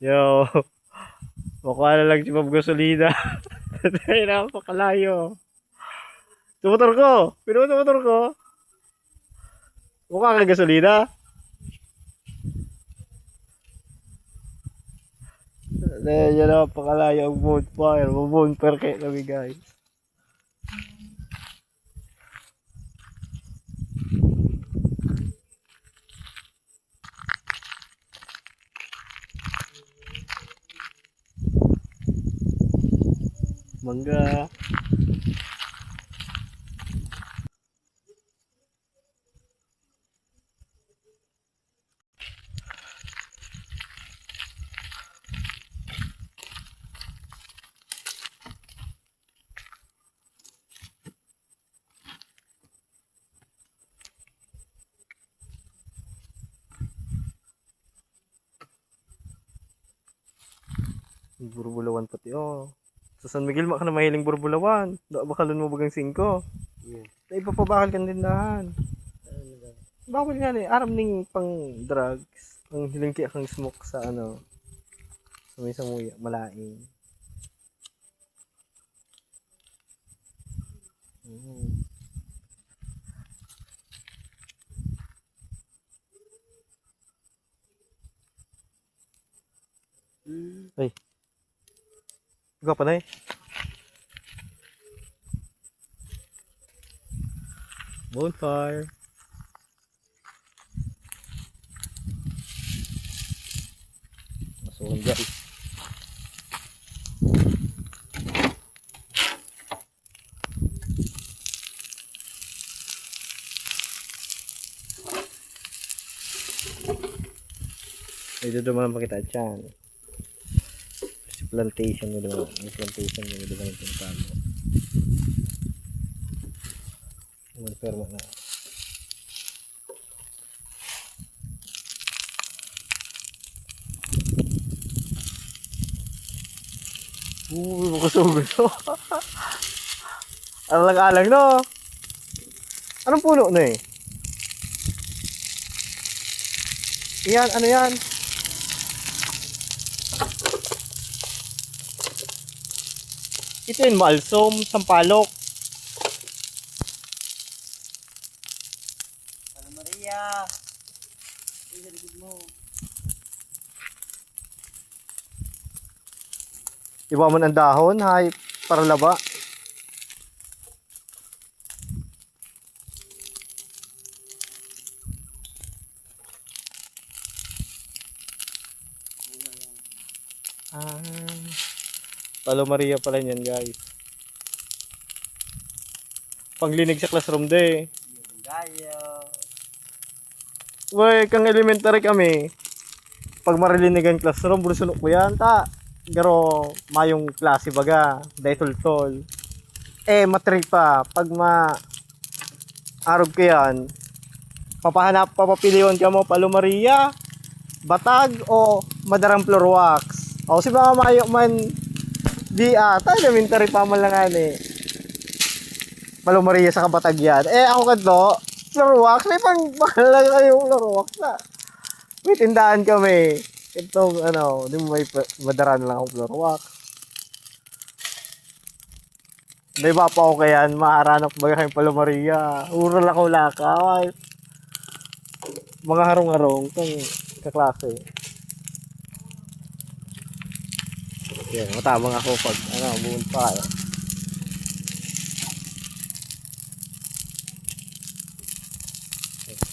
Yo, makuha na lang si Bob gasolina. Tayo na pakalayo. Tumotor ko. Pinumotor ko. Mukha kang gasolina. Yan na pakalayo ang bonfire. Bonfire kayo kami guys. Mangga. Burbulawan pati oh. Sa San Miguel ka na mahiling burbulawan. Bakalon mo bagang 5. Yeah. Ay ipapabakal ka din dahan. Bawal nga ni aram ning pang drugs. Ang hilingki kang smoke sa ano. Sa may samuya, malaing. Ay. Ikaw pa na eh. Bonfire. Masukan guys. Ay, doon naman pakita dyan. Plantation mo doon. May plantation mo doon ng pintano. Perma na. Makasugo to. Alang-alang no. Anong puno na eh? Yan, ano yan? Ito yung malsom, sampalok. Ano Maria? Iligid mo. Iba mo ang dahon, hay, para laba. Palo Maria pala yan guys. Panglinig sa classroom de. Gayo. Uy, kang elementary kami. Pag marilinigan classroom, brusunok ko yan, ta. Garo, mayong klase baga, day tol-tol. Matrik pa, pag arog ko yan, papapiliwan ka mo, Palo Maria, Batag, o Madarang Floor Wax. O, si mga mayo man, di ata, elementary pa man lang eh. Palo Maria sa Kabatag yan. Ako kadto, Floor Wax, may pang bakal lang kayong Floor Wax na. May tindahan kami. Itong di mo may madaran lang akong floor wax. May ba pa ako kayan, maharanap baga kayong Palo Maria. Ural ako lakay. Mga harong-harong, kang kaklase. Yan, matabang ako pag, buon pa.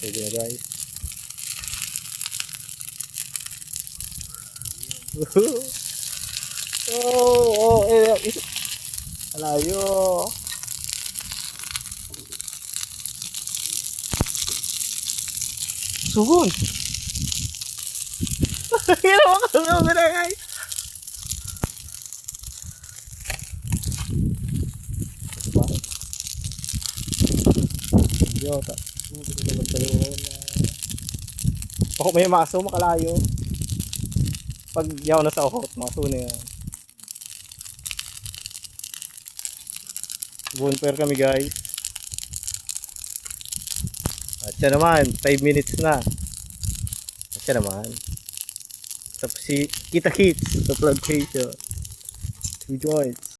Sige na guys. Alayo. Sugon. Ginawa ko lang na guys. Idiota. Ako may maso makalayo. Pag yaw na sa uhot, maso na yan. Bonfire kami guys. At siya naman, 5 minutes na. At siya naman. Tapos si Kita Hits sa plantation. 2 joints.